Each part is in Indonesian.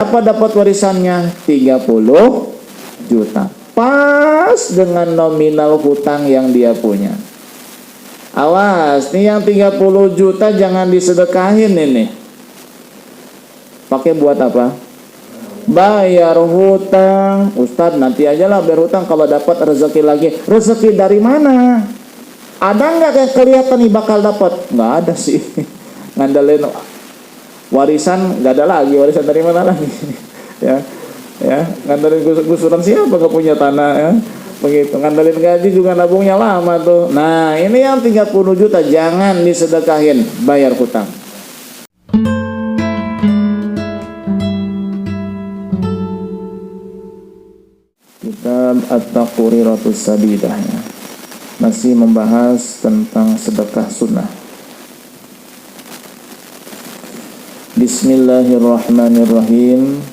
Apa dapat warisannya? 30 juta. Pas dengan nominal hutang yang dia punya. Awas, nih yang 30 juta jangan disedekahin ini. Pakai buat apa? Bayar hutang. Ustadz, nanti aja lah bayar hutang kalau dapat rezeki lagi. Rezeki dari mana? Ada nggak kayak kelihatan nih bakal dapat? Nggak ada sih. Ngandelin warisan, nggak ada lagi. Warisan dari mana lagi? ya, ngandelin gusuran siapa nggak punya tanah ya? Begitu. Ngandelin gaji juga nabungnya lama tuh. Nah, ini yang 30 juta jangan disedekahin, bayar hutang. Kitab At-Taqriratus Sadidah masih membahas tentang sedekah sunnah. Bismillahirrahmanirrahim.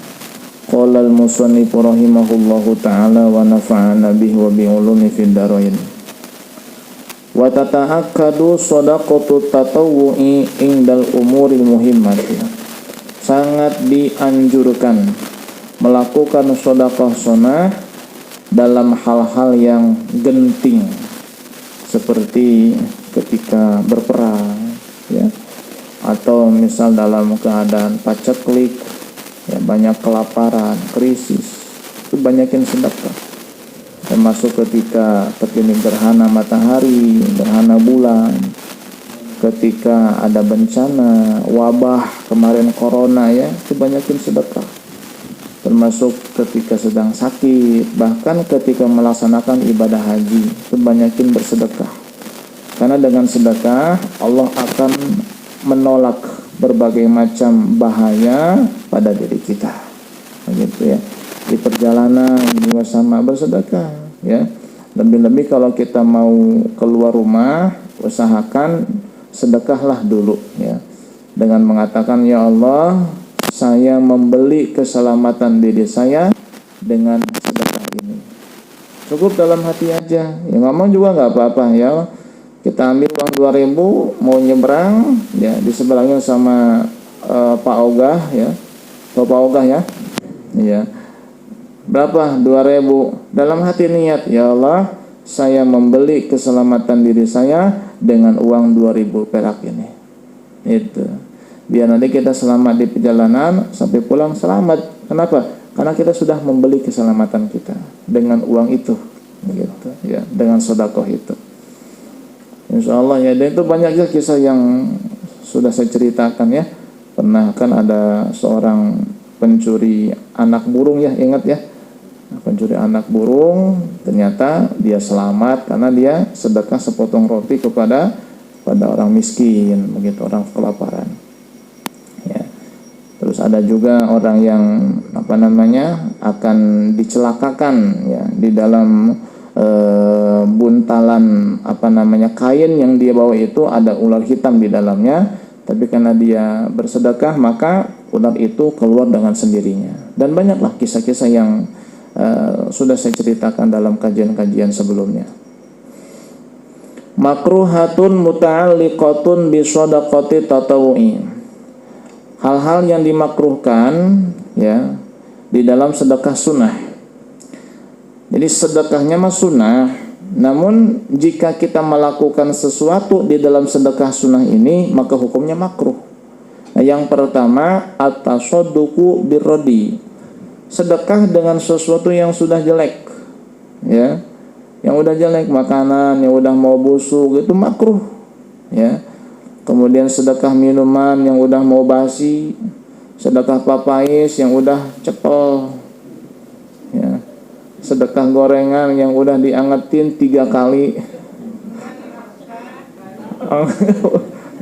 Qala al-musannif rahimahullahu ta'ala wa nafa'ana bihi wa bi ulumi fid dharain. Wa tata'akkadu shadaqatu tatawwu'i indal umuril muhimmati. Sangat dianjurkan melakukan sedekah sunnah dalam hal-hal yang genting, seperti ketika berperang ya, atau misal dalam keadaan paceklik ya, banyak kelaparan, krisis, itu banyakin sedekah. Termasuk ketika terpilih gerhana matahari, gerhana bulan, ketika ada bencana wabah kemarin corona ya, itu banyakin sedekah. Termasuk ketika sedang sakit, bahkan ketika melaksanakan ibadah haji, itu banyakin bersedekah. Karena dengan sedekah Allah akan menolak berbagai macam bahaya pada diri kita. Begitu ya. Di perjalanan juga sama bersedekah ya. Lebih-lebih kalau kita mau keluar rumah, usahakan sedekahlah dulu ya. Dengan mengatakan, ya Allah, saya membeli keselamatan diri saya dengan sedekah ini. Cukup dalam hati aja. Ya nggak mau juga nggak apa-apa ya. Kita ambil uang 2.000 mau nyebrang ya, di sebelahnya sama Pak Ogah ya. Pak Ogah ya. Iya. Berapa? 2.000. Dalam hati niat, ya Allah, saya membeli keselamatan diri saya dengan uang 2.000 perak ini. Itu. Biar nanti kita selamat di perjalanan, sampai pulang selamat. Kenapa? Karena kita sudah membeli keselamatan kita dengan uang itu, gitu ya, dengan sedekah itu. Insya Allah ya. Dan itu banyak juga kisah yang sudah saya ceritakan ya. Pernah kan ada seorang pencuri anak burung ya, ingat ya, pencuri anak burung, ternyata dia selamat karena dia sedekah sepotong roti kepada orang miskin, begitu, orang kelaparan. Terus ada juga orang yang akan dicelakakan ya di dalam buntalan kain yang dia bawa itu ada ular hitam di dalamnya, tapi karena dia bersedekah maka ular itu keluar dengan sendirinya. Dan banyaklah kisah-kisah yang sudah saya ceritakan dalam kajian-kajian sebelumnya. Makruhatun muta'alliqatun bi shadaqati tatawu'i. Hal-hal yang dimakruhkan ya di dalam sedekah sunnah. Jadi sedekahnya mah sunnah, namun jika kita melakukan sesuatu di dalam sedekah sunnah ini maka hukumnya makruh. Nah, yang pertama at-tasadduqu birradi. Sedekah dengan sesuatu yang sudah jelek. Ya. Yang udah jelek, makanan yang udah mau busuk, itu makruh. Ya. Kemudian sedekah minuman yang udah mau basi, sedekah papais yang udah cepel, ya. Sedekah gorengan yang udah diangetin 3 kali.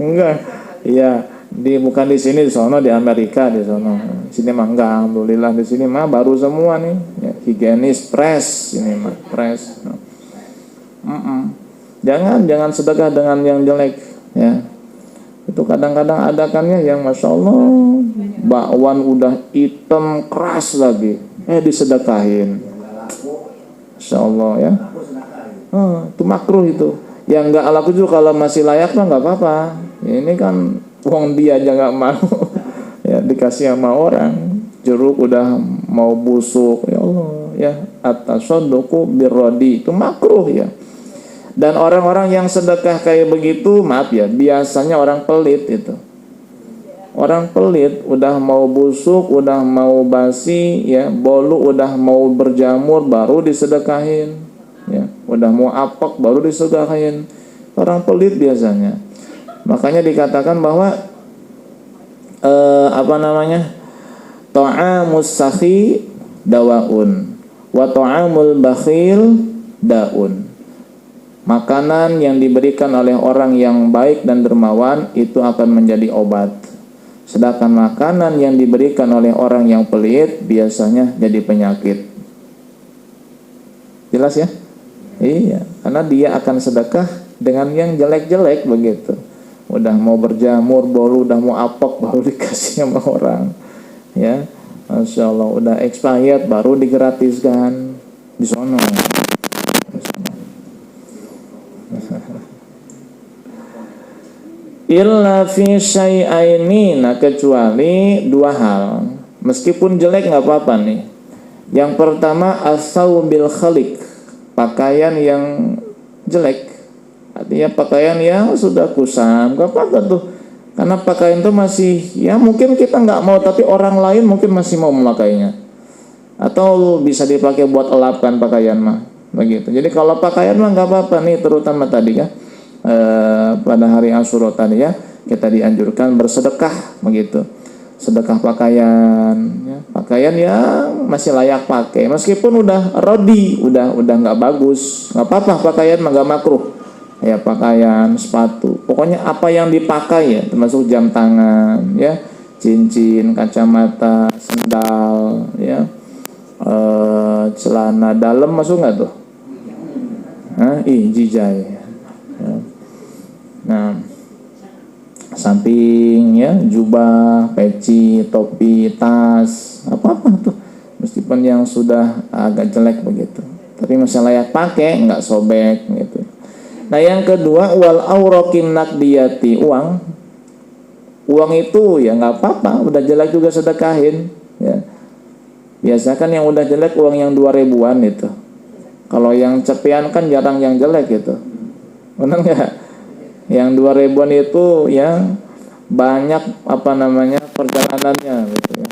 Enggak, iya, bukan di sini, di sono, di Amerika, di sono. Sini mah enggak, alhamdulillah di sini mah baru semua nih, ya, higienis, fresh, ini mah fresh. Jangan sedekah dengan yang jelek, ya. Itu kadang-kadang adakannya yang Masya Allah, bakwan udah hitam keras lagi, disedekahin. Masya Allah ya. Itu makruh itu. Yang nggak laku juga kalau masih layak mah nggak apa-apa. Ya, ini kan uang dia aja nggak mau, ya dikasih sama orang. jeruk udah mau busuk, ya Allah ya, atasadduqu birradi, itu makruh ya. Dan orang-orang yang sedekah kayak begitu, maaf ya, biasanya orang pelit itu. Orang pelit, udah mau busuk, udah mau basi, ya, bolu udah mau berjamur baru disedekahin, ya, udah mau apek baru disedekahin. Orang pelit biasanya. Makanya dikatakan bahwa ta'amus sakhi dawaun wa ta'amul bakhil daun. Makanan yang diberikan oleh orang yang baik dan dermawan itu akan menjadi obat. Sedangkan makanan yang diberikan oleh orang yang pelit biasanya jadi penyakit. Jelas ya? Iya, karena dia akan sedekah dengan yang jelek-jelek begitu. Udah mau berjamur, bolu udah mau apok baru dikasih sama orang. Ya, Masya Allah, udah expired baru digratiskan di sono. Illa fi syai'aini, nah kecuali dua hal. Meskipun jelek nggak apa-apa nih. Yang pertama as-saubil khaliq, pakaian yang jelek. Artinya pakaian yang sudah kusam, nggak apa-apa tuh. Karena pakaian itu masih, ya mungkin kita nggak mau, tapi orang lain mungkin masih mau memakainya. Atau bisa dipakai buat elapkan pakaian mah, begitu. Jadi kalau pakaian mah nggak apa-apa nih, terutama tadi ya. Pada hari Asyura tadi ya, kita dianjurkan bersedekah begitu. Sedekah pakaian ya, pakaian yang masih layak pakai meskipun udah rodi, udah nggak bagus, nggak apa-apa, pakaian mah nggak makruh ya. Pakaian, sepatu, pokoknya apa yang dipakai ya, termasuk jam tangan ya, cincin, kacamata, sendal ya, celana dalam masuk nggak tuh? Jijai ya. Nah, samping ya, jubah, peci, topi, tas, apa-apa tuh, meskipun yang sudah agak jelek begitu, tapi masih layak pakai, nggak sobek gitu. Nah, yang kedua wal auraqin naqdiyati, uang itu ya nggak apa-apa, udah jelek juga sedekahin ya. Biasa kan yang udah jelek uang yang 2.000-an itu. Kalau yang cepian kan jarang yang jelek gitu, benar nggak? Yang 2.000-an itu ya banyak perjalanannya gitu ya,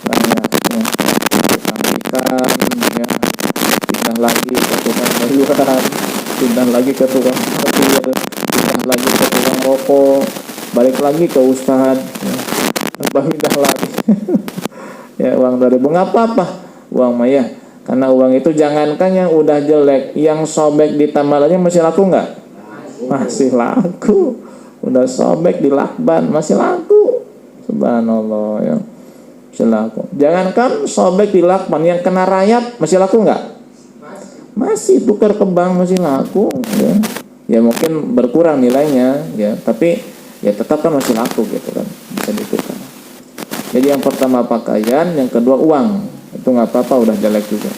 banyak ya, tukang ikan ya, pindah lagi ke tukang sayuran, pindah lagi ke tukang petir, pindah lagi ke tukang rokok, balik lagi ke ustad ya, pindah lagi ya. Uang 2.000 nggak apa-apa, uang mah ya, karena uang itu jangankan yang udah jelek, yang sobek ditambah lagi masih laku nggak? Masih laku. Udah sobek di lakban masih laku. Subhanallah ya, masih laku. Jangankan sobek di lakban, yang kena rayap masih laku nggak? Masih. Tukar ke bank masih laku ya. Ya mungkin berkurang nilainya ya, tapi ya tetap kan masih laku gitu kan, bisa ditukar. Jadi yang pertama pakaian, yang kedua uang. Itu nggak apa-apa, udah jelek juga.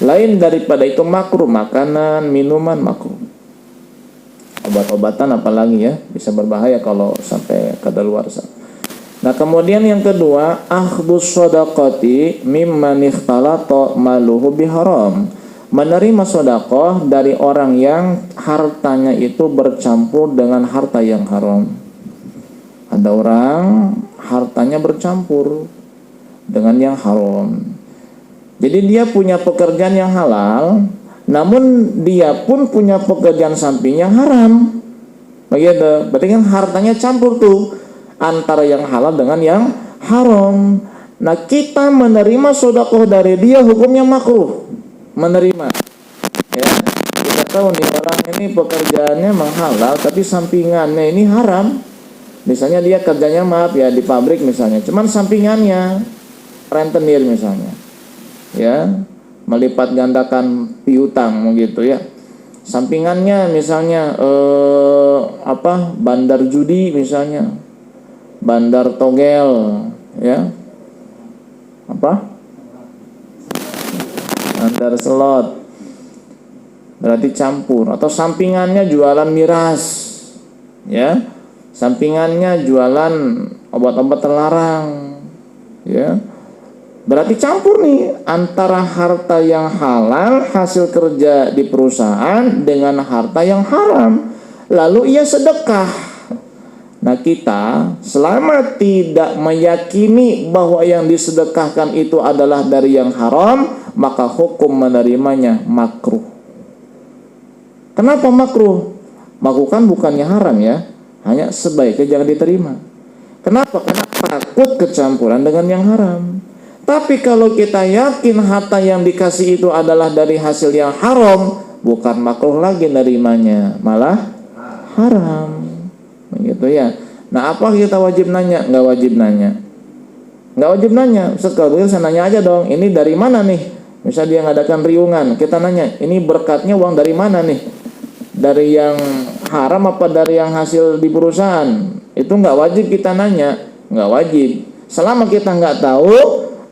Lain daripada itu makruh, makanan, minuman makruh. Obat-obatan apalagi ya, bisa berbahaya kalau sampai kadaluarsa. Nah, kemudian yang kedua, akhdus shadaqati mimman ikhtalata maluhu biharam. Menerima sedekah dari orang yang hartanya itu bercampur dengan harta yang haram. Ada orang hartanya bercampur dengan yang haram. Jadi dia punya pekerjaan yang halal, namun dia pun punya pekerjaan samping yang haram. Begitu. Berarti kan hartanya campur tuh antara yang halal dengan yang haram. Nah, kita menerima sedekah dari dia hukumnya makruh. Menerima. Ya. Kita tahu nih orang ini pekerjaannya memang halal tapi sampingannya ini haram. Misalnya dia kerjanya di pabrik misalnya, cuman sampingannya rentenir misalnya. Ya. Melipat gandakan piutang begitu ya. Sampingannya misalnya bandar judi misalnya, bandar togel ya, bandar slot, berarti campur. Atau sampingannya jualan miras ya, sampingannya jualan obat-obat terlarang ya, Berarti campur nih antara harta yang halal hasil kerja di perusahaan dengan harta yang haram. Lalu ia sedekah. Nah, kita selama tidak meyakini bahwa yang disedekahkan itu adalah dari yang haram, maka hukum menerimanya makruh. Kenapa makruh? Makruh kan bukannya haram ya, hanya sebaiknya jangan diterima. Kenapa? Karena takut kecampuran dengan yang haram. Tapi kalau kita yakin harta yang dikasih itu adalah dari hasil yang haram, bukan makruh lagi nerimanya, malah haram. Begitu ya. Nah, apa kita wajib nanya? Nggak wajib nanya. Nggak wajib nanya. Ustaz, kalau begitu saya nanya aja dong, ini dari mana nih? Misal dia ngadakan riungan, kita nanya, ini berkatnya uang dari mana nih? Dari yang haram apa dari yang hasil di perusahaan? Itu nggak wajib kita nanya. Nggak wajib. Selama kita nggak tahu,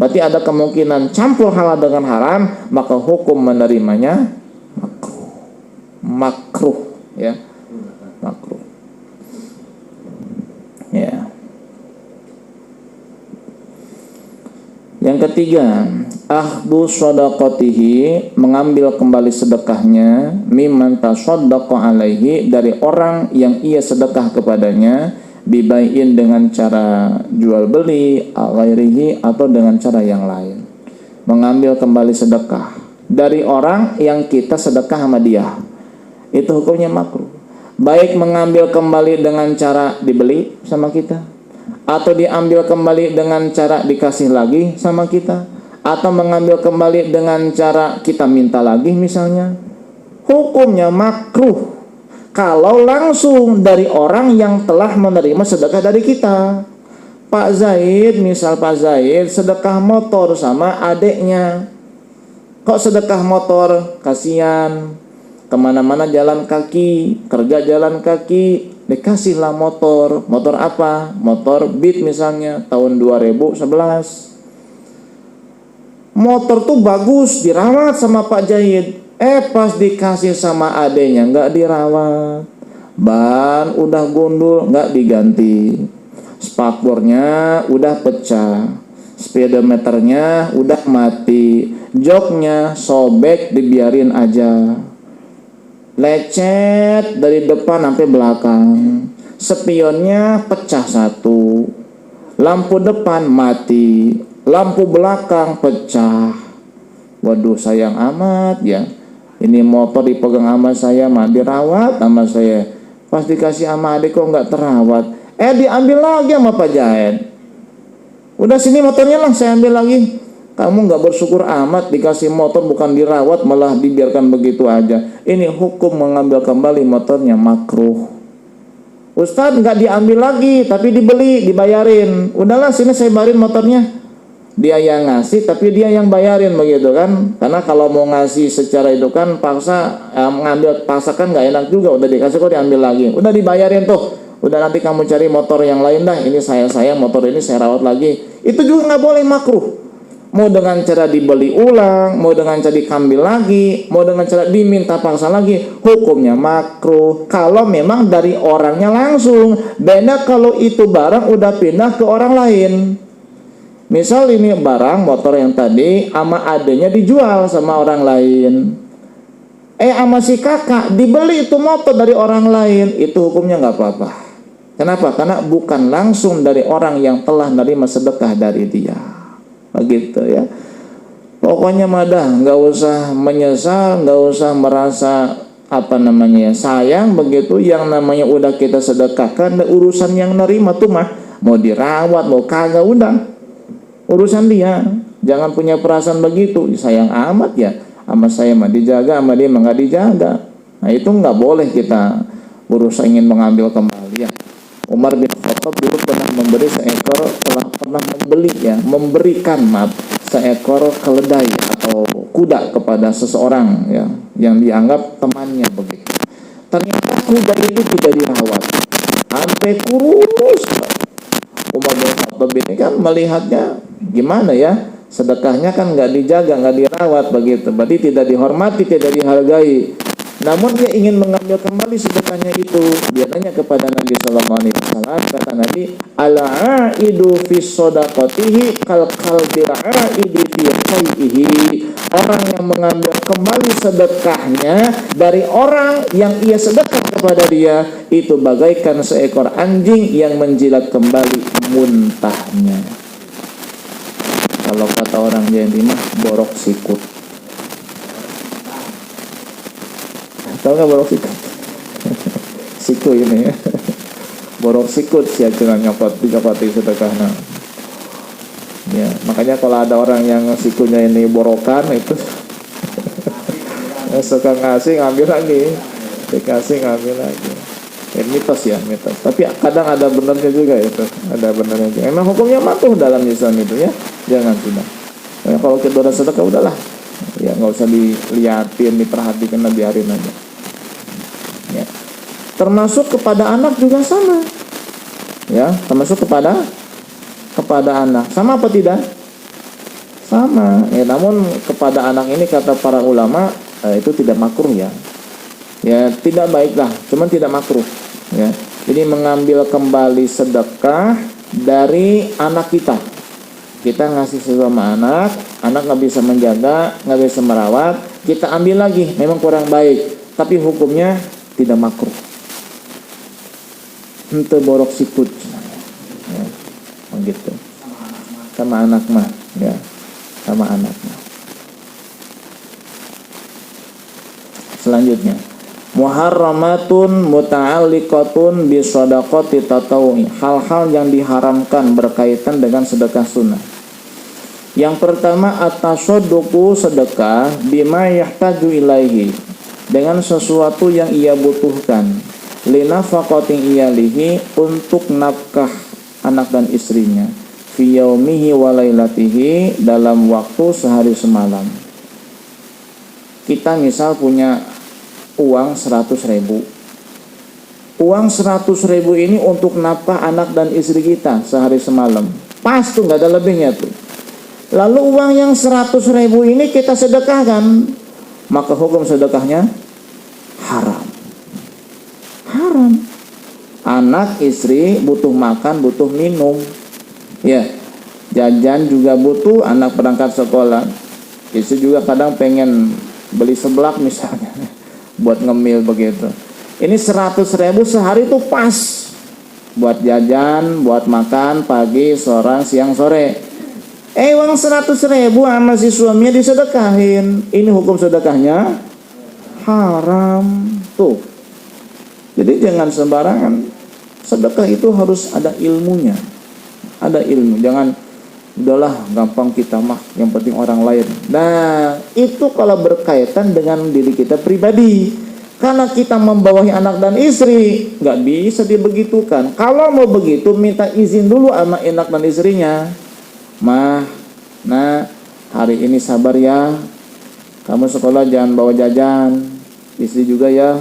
berarti ada kemungkinan campur halal dengan haram, maka hukum menerimanya makruh. Makruh ya. Makruh. Ya. Yang ketiga, akhdu shadaqatihi, mengambil kembali sedekahnya, mimman tasaddaqa alaihi, dari orang yang ia sedekah kepadanya, bibai'in, dengan cara jual beli, ghairihi, atau dengan cara yang lain. Mengambil kembali sedekah dari orang yang kita sedekah sama dia, itu hukumnya makruh. Baik mengambil kembali dengan cara dibeli sama kita, atau diambil kembali dengan cara dikasih lagi sama kita, atau mengambil kembali dengan cara kita minta lagi misalnya, hukumnya makruh kalau langsung dari orang yang telah menerima sedekah dari kita. Pak Zaid, misal Pak Zaid sedekah motor sama adeknya. Kok sedekah motor? Kasihan, kemana-mana jalan kaki, kerja jalan kaki, dikasihlah motor. Motor apa? Motor Beat misalnya, tahun 2011. Motor tuh bagus, dirawat sama Pak Zaid. Pas dikasih sama adenya nggak dirawat, ban udah gundul nggak diganti, spakbornya udah pecah, speedometernya udah mati, joknya sobek dibiarin aja, lecet dari depan sampai belakang, spionnya pecah satu, lampu depan mati, lampu belakang pecah. Waduh, sayang amat ya. Ini motor dipegang sama saya, mah dirawat sama saya. Pas dikasih sama adik kok nggak terawat. Diambil lagi sama Pak Jahed. Udah sini motornya lah, saya ambil lagi. Kamu nggak bersyukur amat, dikasih motor bukan dirawat malah dibiarkan begitu aja. Ini hukum mengambil kembali motornya makruh. Ustadz, nggak diambil lagi tapi dibeli, dibayarin. Udahlah sini saya bayarin motornya. Dia yang ngasih tapi dia yang bayarin, begitu kan. Karena kalau mau ngasih secara itu kan paksa, mengambil paksa kan nggak enak juga. Udah dikasih kok diambil lagi, udah dibayarin tuh, udah nanti kamu cari motor yang lain dah, ini saya motor ini saya rawat lagi. Itu juga nggak boleh, makruh. Mau dengan cara dibeli ulang, mau dengan cara diambil lagi, mau dengan cara diminta paksa lagi, hukumnya makruh kalau memang dari orangnya langsung. Beda kalau itu barang udah pindah ke orang lain. Misal ini barang motor yang tadi sama adenya dijual sama orang lain, sama si kakak dibeli itu motor dari orang lain, itu hukumnya nggak apa-apa. Kenapa? Karena bukan langsung dari orang yang telah menerima sedekah dari dia. Begitu ya. Pokoknya madah, nggak usah menyesal, nggak usah merasa sayang begitu. Yang namanya udah kita sedekahkan, urusan yang nerima tuh mah mau dirawat mau kagak, udah urusan dia. Jangan punya perasaan begitu, sayang amat ya sama saya mah dijaga, sama dia mah nggak dijaga. Nah itu nggak boleh kita berusaha ingin mengambil kembali ya. Umar bin Khattab dulu pernah memberikan seekor keledai atau kuda kepada seseorang ya, yang dianggap temannya begitu. Ternyata kuda itu tidak dirawat sampai kurus. Umar bin Khattab ini kan melihatnya gimana ya, sedekahnya kan nggak dijaga, nggak dirawat begitu, berarti tidak dihormati, tidak dihargai. Namun dia ingin mengambil kembali sedekahnya itu. Dia tanya kepada Nabi Sallallahu Alaihi Wasallam, kata Nabi, al-aidu fi shadaqatihi kal qalbil aidi fi qaihi. Orang yang mengambil kembali sedekahnya dari orang yang ia sedekah kepada dia itu bagaikan seekor anjing yang menjilat kembali muntahnya. Kalau kata orang Jawa mah borok sikut. Tahu nggak borok sikut? Siku ini ya. Borok sikut sih jangan nyopoti sedekahnya. Ya, makanya kalau ada orang yang sikunya ini borokan itu suka ngasih ngambil lagi, dikasih ngambil lagi. Mitos ya, mitos. Tapi kadang ada benarnya juga itu, ada benarnya juga. Emang hukumnya patuh dalam Islam itu ya, jangan sudah. Nah, kalau kita udah sedekah udahlah, ya nggak usah dilihatin, diperhatikan, biarin aja. Ya. Termasuk kepada anak juga sama. Ya, termasuk kepada anak. Sama apa tidak? Sama. Ya, namun kepada anak ini kata para ulama itu tidak makruh ya. Ya, tidak baiklah, cuman tidak makruh. Ya. Jadi mengambil kembali sedekah dari anak kita. Kita ngasih sama anak nggak bisa menjaga, nggak bisa merawat, kita ambil lagi, memang kurang baik. Tapi hukumnya tidak makruh. Ente borok sikut, ya, begitu. Sama anak mah, ya, sama anak mah. Selanjutnya, muharramatun muta'alliqatun bi shadaqati tatawwi. Hal-hal yang diharamkan berkaitan dengan sedekah sunnah. Yang pertama, at-tasadduqu sedekah bima yahtaju ilaihi, dengan sesuatu yang ia butuhkan, linafaqatin iyalihi, untuk nafkah anak dan istrinya, fi yaumihi wa lailatihi, dalam waktu sehari semalam. Kita misal punya uang 100.000. Uang 100.000 ini untuk nafkah anak dan istri kita sehari semalam. Pas tuh, nggak ada lebihnya tuh. Lalu uang yang 100.000 ini kita sedekahkan, maka hukum sedekahnya haram. Haram. Anak istri butuh makan, butuh minum. Ya, jajan juga butuh, anak berangkat sekolah. Istri juga kadang pengen beli seblak misalnya, buat ngemil begitu. Ini 100.000 sehari itu pas buat jajan, buat makan pagi, sore, siang, sore. Uang 100.000 sama si suaminya disedekahin. Ini hukum sedekahnya haram. Tuh. Jadi jangan sembarangan. Sedekah itu harus ada ilmunya. Ada ilmu. Jangan udahlah gampang kita mah, yang penting orang lain. Nah, itu kalau berkaitan dengan diri kita pribadi. Karena kita membawahi anak dan istri, nggak bisa dibegitukan. Kalau mau begitu, minta izin dulu sama anak dan istrinya. Mah, nah hari ini sabar ya, kamu sekolah jangan bawa jajan, istri juga ya,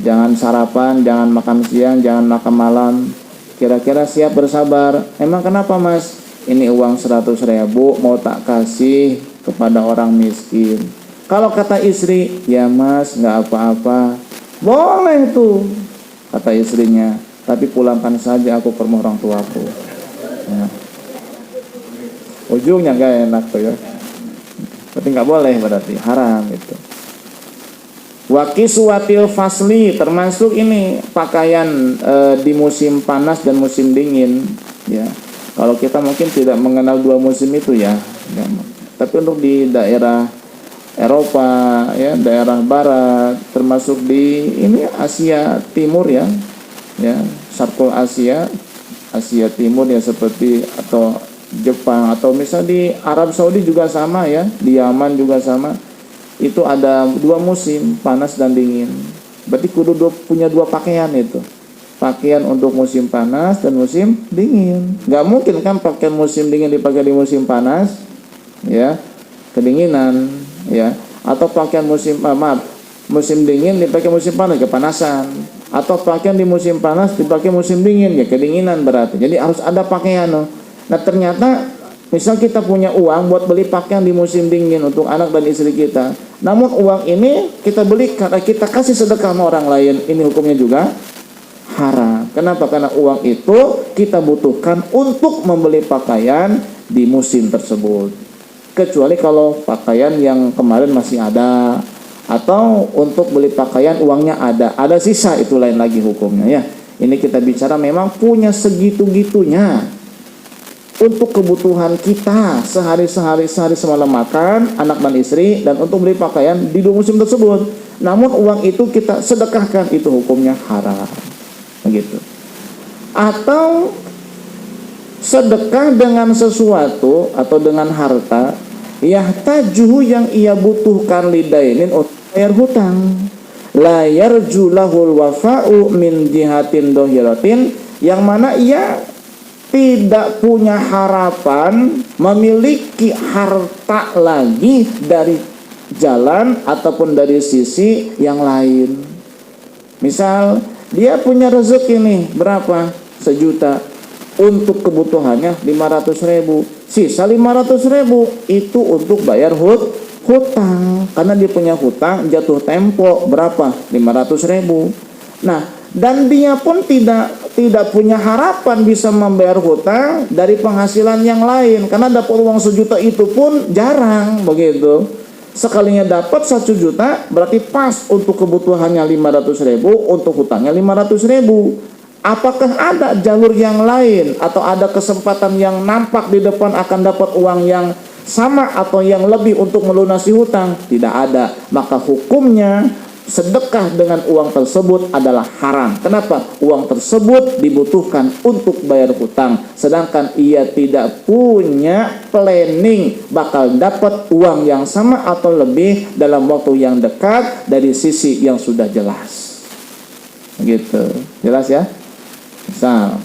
jangan sarapan, jangan makan siang, jangan makan malam. Kira-kira siap bersabar. Emang kenapa mas? Ini uang 100.000 mau tak kasih kepada orang miskin. Kalau kata istri, ya mas nggak apa-apa, boleh tuh, kata istrinya. Tapi pulangkan saja aku ke rumah orang tuaku. Ya. Ujungnya gak enak tuh ya. Berarti nggak boleh, berarti haram itu. Wakiswatil fasli, termasuk ini pakaian di musim panas dan musim dingin. Ya, kalau kita mungkin tidak mengenal dua musim itu ya. Tapi untuk di daerah Eropa, ya, daerah Barat, termasuk di ini Asia Timur ya, Sarkul Asia, Asia Timur ya, seperti atau Jepang, atau misal di Arab Saudi juga sama ya, di Yaman juga sama. Itu ada dua musim, panas dan dingin. Berarti kudu punya dua pakaian itu. Pakaian untuk musim panas dan musim dingin. Gak mungkin kan pakaian musim dingin dipakai di musim panas, ya, kedinginan, ya. Atau pakaian musim musim dingin dipakai musim panas, kepanasan. Atau pakaian di musim panas dipakai musim dingin, ya kedinginan berarti. Jadi harus ada pakaian. Nah ternyata Misal kita punya uang buat beli pakaian di musim dingin untuk anak dan istri kita, namun uang ini kita beli karena kita kasih sedekah sama orang lain, ini hukumnya juga haram. Kenapa? Karena uang itu kita butuhkan untuk membeli pakaian di musim tersebut. Kecuali kalau pakaian yang kemarin masih ada, atau untuk beli pakaian uangnya ada sisa, itu lain lagi hukumnya ya. Ini kita bicara memang punya segitu-gitunya untuk kebutuhan kita sehari semalam makan, anak dan istri, dan untuk beli pakaian di dua musim tersebut. Namun uang itu kita sedekahkan, itu hukumnya haram. Begitu. Atau sedekah dengan sesuatu atau dengan harta yahtajuhu, yang ia butuhkan lidainin untuk bayar hutang, la yarju lahul wafa'u min jihatin dohiratin, yang mana ia tidak punya harapan memiliki harta lagi dari jalan ataupun dari sisi yang lain. Misal dia punya rezeki nih berapa? 1 juta, untuk kebutuhannya 500.000, sisa 500.000 itu untuk bayar hutang, karena dia punya hutang jatuh tempo berapa? 500.000. Nah, dan dia pun tidak punya harapan bisa membayar hutang dari penghasilan yang lain, karena dapat uang 1 juta itu pun jarang begitu. Sekalinya dapat 1 juta berarti pas untuk kebutuhannya 500.000, untuk hutangnya 500.000. Apakah ada jalur yang lain atau ada kesempatan yang nampak di depan akan dapat uang yang sama atau yang lebih untuk melunasi hutang? Tidak ada. Maka hukumnya sedekah dengan uang tersebut adalah haram. Kenapa? Uang tersebut dibutuhkan untuk bayar hutang, sedangkan ia tidak punya planning bakal dapat uang yang sama atau lebih dalam waktu yang dekat dari sisi yang sudah jelas. Gitu. Jelas ya? Misal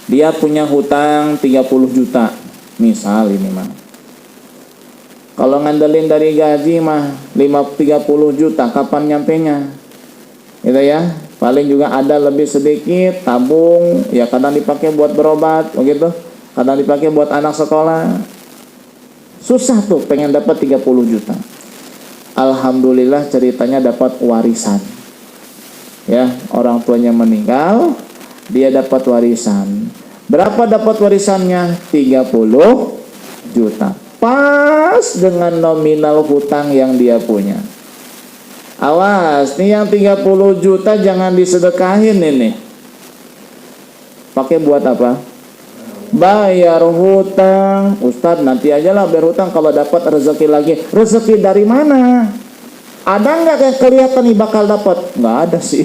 dia punya hutang 30 juta, misal ini mah. Kalau ngandelin dari gaji mah 30 juta, kapan nyampenya? Gitu ya. Paling juga ada lebih sedikit tabung, ya kadang dipakai buat berobat, begitu. Kadang dipakai buat anak sekolah. Susah tuh pengen dapat 30 juta. Alhamdulillah ceritanya dapat warisan. Ya, orang tuanya meninggal, dia dapat warisan. Berapa dapat warisannya? 30 juta. Pas dengan nominal hutang yang dia punya. Awas, nih yang 30 juta jangan disedekahin ini. Pakai buat apa? Bayar hutang. Ustadz, nanti aja lah bayar hutang kalau dapat rezeki lagi. Rezeki dari mana? Ada nggak kayak kelihatan nih bakal dapat? Nggak ada sih.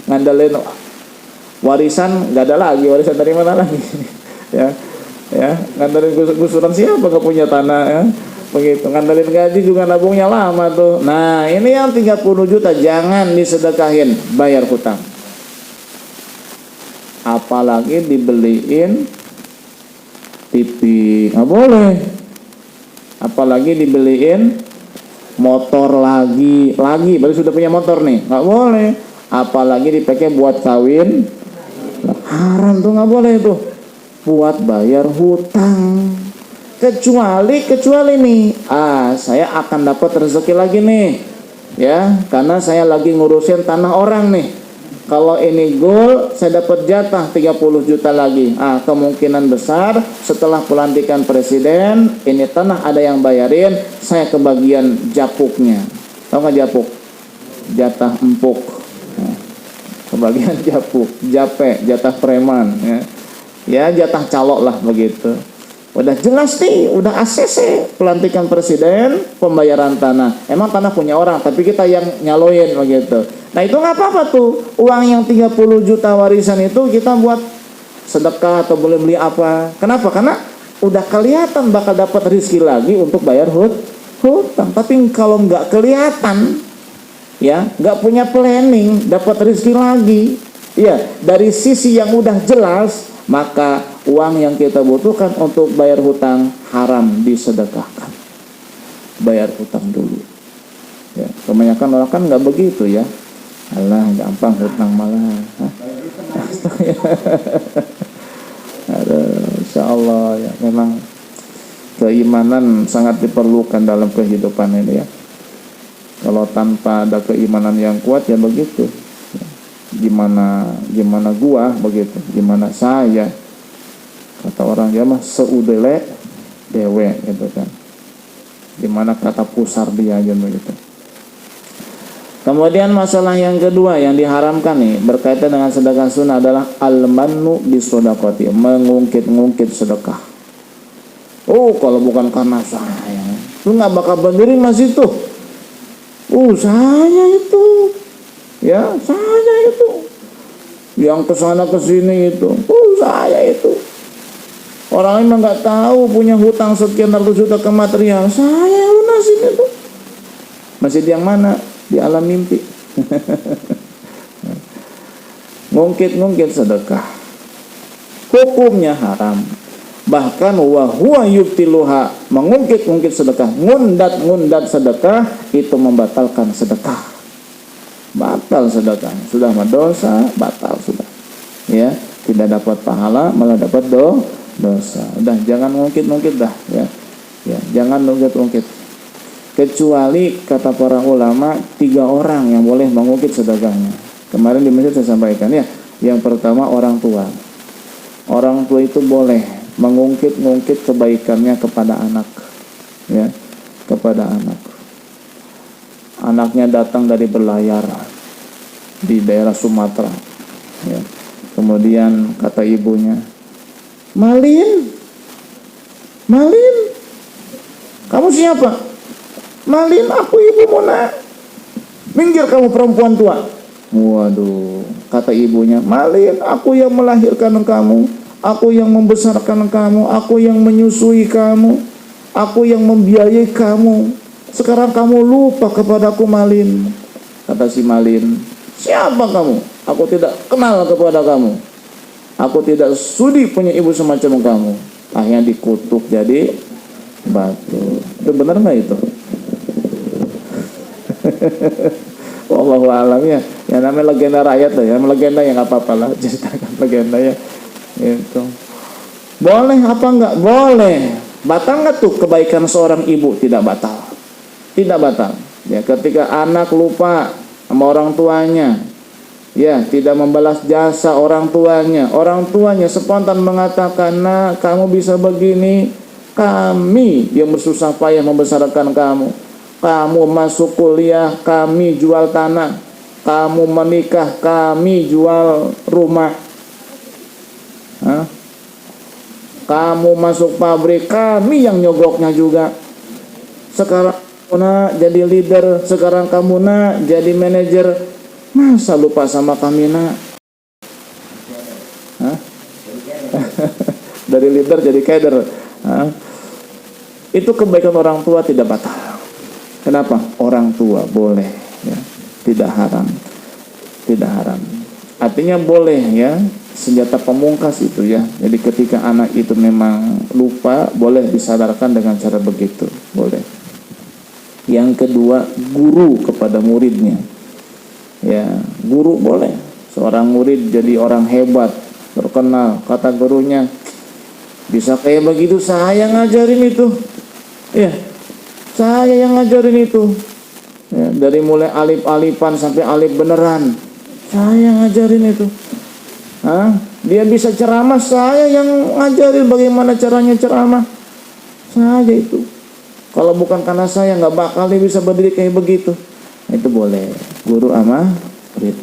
Ngandelin warisan nggak ada lagi. Warisan dari mana lagi? ya ngandelin gusuran siapa nggak punya tanah ya, begitu. Ngandelin gaji juga nabungnya lama tuh. Nah, ini yang 30 juta jangan disedekahin, bayar hutang. Apalagi dibeliin TV, nggak boleh. Apalagi dibeliin motor lagi, baru sudah punya motor nih, nggak boleh. Apalagi dipakai buat kawin, haram tuh, nggak boleh tuh. Buat bayar hutang, kecuali nih, saya akan dapat rezeki lagi nih, ya, karena saya lagi ngurusin tanah orang nih. Kalau ini goal, saya dapat jatah 30 juta lagi. Kemungkinan besar setelah pelantikan presiden, ini tanah ada yang bayarin, saya kebagian japuknya. Tahu nggak japuk? Jatah empuk. Kebagian japuk, jape, jatah preman, ya jatah calok lah begitu. Udah jelas nih, udah ACC pelantikan presiden, pembayaran tanah. Emang tanah punya orang, tapi kita yang nyaloin begitu. Nah itu nggak apa-apa tuh. Uang yang 30 juta warisan itu kita buat sedekah atau beli apa. Kenapa? Karena udah kelihatan bakal dapat rezeki lagi untuk bayar hutang. Tapi kalau nggak kelihatan, ya nggak punya planning, dapat rezeki lagi, ya dari sisi yang udah jelas, maka uang yang kita butuhkan untuk bayar hutang haram disedekahkan. Bayar hutang dulu. Ya, kebanyakan orang kan nggak begitu ya. Alah, gampang hutang malah. Aduh, insyaallah. Allah ya, memang keimanan sangat diperlukan dalam kehidupan ini ya. Kalau tanpa ada keimanan yang kuat ya begitu. Gimana gua begitu, gimana saya, kata orang Jawa seudele dewe gitu kan. Gimana kata pusar dia aja begitu. Kemudian masalah yang kedua yang diharamkan nih berkaitan dengan sedekah sunnah adalah al-mannu bisodakoti, mengungkit-ngungkit sedekah. Oh, kalau bukan karena saya, lu nggak bakal berdiri masih tuh. Saya itu, ya saya itu, yang kesana kesini itu, saya itu. Orang emang nggak tahu punya hutang sekian ratus juta ke material, saya lunasin itu. Masjid yang mana? Di alam mimpi. Ngungkit-ngungkit sedekah hukumnya haram. Bahkan wa huwa yubtiluha, mengungkit-ungkit sedekah, ngundat-ngundat sedekah itu membatalkan sedekah. Batal sedekah, sudah berdosa, batal sudah. Ya, tidak dapat pahala, malah dapat dosa. Udah jangan ngungkit-ngungkit dah ya. Ya, jangan ngungkit-ngungkit. Kecuali kata para ulama 3 orang yang boleh mengungkit sedekahnya. Kemarin di masjid saya sampaikan ya. Yang pertama orang tua. Orang tua itu boleh mengungkit-ngungkit kebaikannya kepada anak. Ya, kepada anak. Anaknya datang dari berlayar di daerah Sumatera. Ya. Kemudian kata ibunya, Malin, kamu siapa? Malin, aku ibu Mona. Minggir kamu perempuan tua. Waduh, kata ibunya, Malin, aku yang melahirkan kamu, aku yang membesarkan kamu, aku yang menyusui kamu, aku yang membiayai kamu. Sekarang kamu lupa kepadaku, Malin. Kata si Malin, siapa kamu? Aku tidak kenal kepada kamu. Aku tidak sudi punya ibu semacam kamu. Akhirnya dikutuk jadi batu. Itu benar nggak itu? Wallahu a'lam ya. Ya namanya legenda rakyat lah ya. Legenda yang nggak apa-apa lah. Ceritakan legenda ya. Itu. Boleh apa enggak? Boleh. Batal nggak tuh kebaikan seorang ibu? Tidak batal. Tidak batal. Ya ketika anak lupa sama orang tuanya, ya tidak membalas jasa orang tuanya spontan mengatakan, nah kamu bisa begini, kami yang bersusah payah membesarkan kamu. Kamu masuk kuliah, kami jual tanah. Kamu menikah, kami jual rumah. Kamu masuk pabrik, kami yang nyogoknya juga. Sekarang kamu nak jadi leader, sekarang kamu nak jadi manajer. Masa lupa sama kami nak? Dari leader jadi kader. Itu kebaikan orang tua tidak batal. Kenapa? Orang tua boleh ya. Tidak haram. Tidak haram. Artinya boleh ya, senjata pemungkas itu ya. Jadi ketika anak itu memang lupa, boleh disadarkan dengan cara begitu, boleh. Yang kedua, guru kepada muridnya. Ya, guru boleh. Seorang murid jadi orang hebat, terkenal, kata gurunya, bisa kayak begitu saya ngajarin itu. Ya, saya yang ngajarin itu. Ya, dari mulai alif-alifan sampai alif beneran, saya ngajarin itu. Dia bisa ceramah, saya yang ngajarin bagaimana caranya ceramah. Saya itu. Kalau bukan karena saya nggak bakal dia bisa berdiri kayak begitu. Itu boleh, guru sama murid.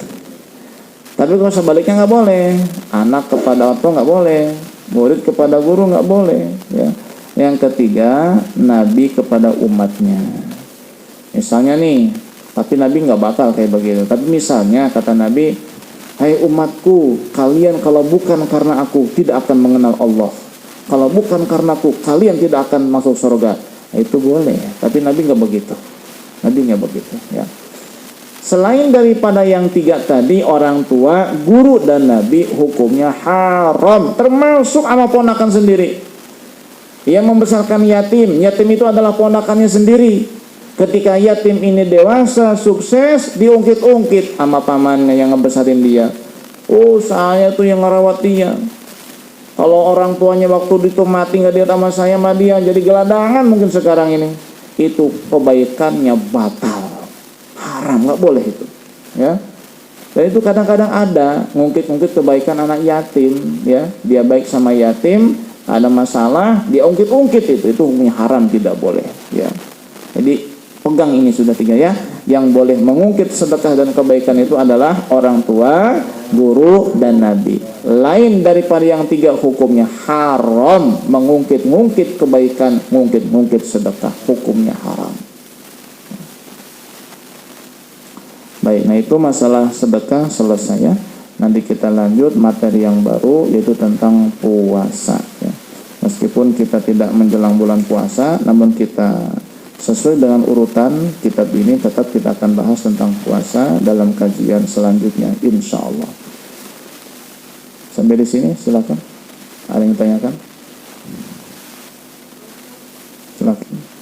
Tapi kalau sebaliknya nggak boleh. Anak kepada orang tua nggak boleh, murid kepada guru nggak boleh. Ya. Yang ketiga, Nabi kepada umatnya. Misalnya nih, tapi Nabi nggak bakal kayak begitu. Tapi misalnya kata Nabi, hai umatku, kalian kalau bukan karena aku tidak akan mengenal Allah. Kalau bukan karena aku, kalian tidak akan masuk surga. Itu boleh. Tapi Nabi nggak begitu. Nabi nggak begitu. Ya. Selain daripada yang 3 tadi, orang tua, guru dan Nabi hukumnya haram. Termasuk sama ponakan sendiri. Ia membesarkan yatim. Yatim itu adalah ponakannya sendiri. Ketika yatim ini dewasa, sukses, diungkit-ungkit sama pamannya yang ngebesarin dia. Oh, saya tuh yang ngerawat dia. Kalau orang tuanya waktu itu mati nggak lihat sama saya, sama dia jadi geladangan mungkin sekarang ini. Itu kebaikannya batal, haram, nggak boleh itu, ya. Dan itu kadang-kadang ada ngungkit-ngungkit kebaikan anak yatim, ya. Dia baik sama yatim, ada masalah, dia ungkit-ungkit itu hukumnya haram, tidak boleh, ya. Jadi pegang ini sudah 3 ya. Yang boleh mengungkit sedekah dan kebaikan itu adalah orang tua, guru, dan nabi. Lain daripada yang 3 hukumnya haram. Mengungkit-ngungkit kebaikan, ngungkit-ngungkit sedekah, hukumnya haram. Baik, nah itu masalah sedekah selesai ya. Nanti kita lanjut materi yang baru, yaitu tentang puasa ya. Meskipun kita tidak menjelang bulan puasa, namun kita sesuai dengan urutan kitab ini tetap kita akan bahas tentang puasa dalam kajian selanjutnya insya Allah. Sampai di sini silakan. Ada yang ditanyakan? Silakan.